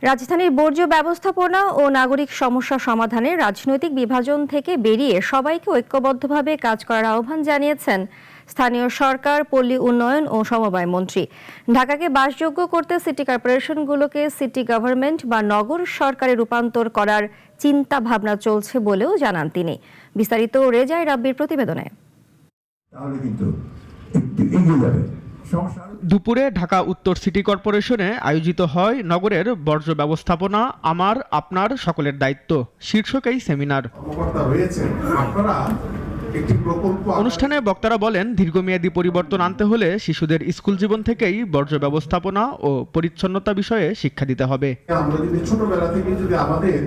রাজধানীর বর্জ্য ব্যবস্থাপনা ও নাগরিক সমস্যা সমাধানে রাজনৈতিক বিভাজন থেকে বেরিয়ে সবাইকে ঐক্যবদ্ধভাবে কাজ করার আহ্বান জানিয়েছেন স্থানীয় সরকার, পল্লী উন্নয়ন ও সমবায় মন্ত্রী। ঢাকাকে বাসযোগ্য করতে সিটি কর্পোরেশনগুলোকে সিটি গভর্নমেন্ট বা নগর সরকারে রূপান্তর করার চিন্তা ভাবনা চলছে বলেও জানান তিনি। বিস্তারিত রেজাই রাব্বির প্রতিবেদনে। দুপুরে ঢাকা উত্তর সিটি কর্পোরেশনে আয়োজিত হয় নগরের বর্জ্য ব্যবস্থাপনা আমার আপনার সকলের দায়িত্ব শীর্ষক এই সেমিনার। অনুষ্ঠানে বক্তারা বলেন, দীর্ঘমেয়াদী পরিবর্তন আনতে হলে শিশুদের স্কুল জীবন থেকেই বর্জ্য ব্যবস্থাপনা ও পরিচ্ছন্নতা বিষয়ে শিক্ষা দিতে হবে। আমরা যদি ছোটবেলা থেকে যদি আমাদের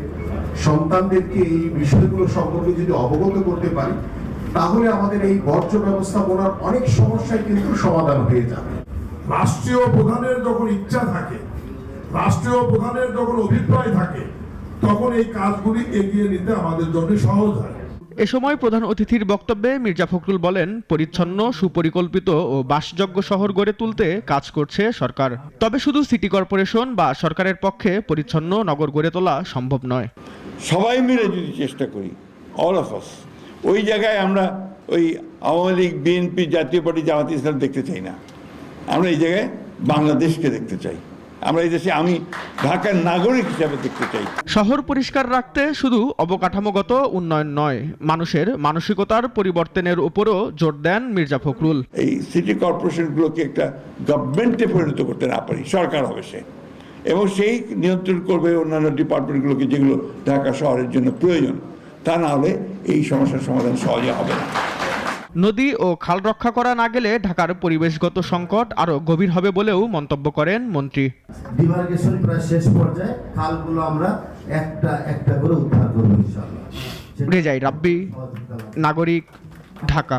সন্তানদেরকে এই বিষয়গুলো সম্পর্কে যদি অবগত করতে পারি, তাহলে আমাদের এই বর্জ্য ব্যবস্থাপনার অনেক সমস্যায় কিন্তু সমাধান হয়ে যাবে। রাষ্ট্রীয় প্রধানের যখন ইচ্ছা থাকে, রাষ্ট্রীয় প্রধানের যখন অভিপ্রায় থাকে, তখন এই কাজগুলি এগিয়ে নিতে আমাদের জন্য সহজ হয়। এ সময় প্রধান অতিথির বক্তব্যে মির্জা ফখরুল বলেন, পরিচ্ছন্ন, সুপরিকল্পিত ও বাসযোগ্য শহর গড়ে তুলতে কাজ করছে সরকার। তবে শুধু সিটি কর্পোরেশন বা সরকারের পক্ষে পরিচ্ছন্ন নগর গড়ে তোলা সম্ভব নয়। সবাই মিলে যদি চেষ্টা করি, অল অফ আস, ওই জায়গায় আমরা ওই আওয়ামী লীগ, বিএনপি, জাতীয় পার্টি, জামাত ইসলাম দেখতে চাই না। আমরা এই জায়গায় বাংলাদেশকে দেখতে চাই। আমরা এই দেশে আমি ঢাকার নাগরিক হিসাবে দেখতে চাই। শহর পরিষ্কার রাখতে শুধু অবকাঠামোগত উন্নয়ন নয়, মানুষের মানসিকতার পরিবর্তনের উপরও জোর দেন মির্জা ফখরুল। এই সিটি কর্পোরেশনগুলোকে একটা গভর্নমেন্টে পরিণত করতে না পারি, সরকার হবে সে, এবং সেই নিয়ন্ত্রণ করবে অন্যান্য ডিপার্টমেন্টগুলোকে যেগুলো ঢাকা শহরের জন্য প্রয়োজন। তা না হলে এই সমস্যার সমাধান সহজে হবে না। নদী ও খাল রক্ষা করা না গেলে ঢাকার পরিবেশগত সংকট আরো গভীর হবে বলেও মন্তব্য করেন মন্ত্রী। ডিমার্কেশন প্রায় শেষ পর্যায়ে, খালগুলো আমরা একটা একটা করে উদ্ধার করব ইনশাআল্লাহ। রেজাই রাব্বি, নাগরিক, ঢাকা।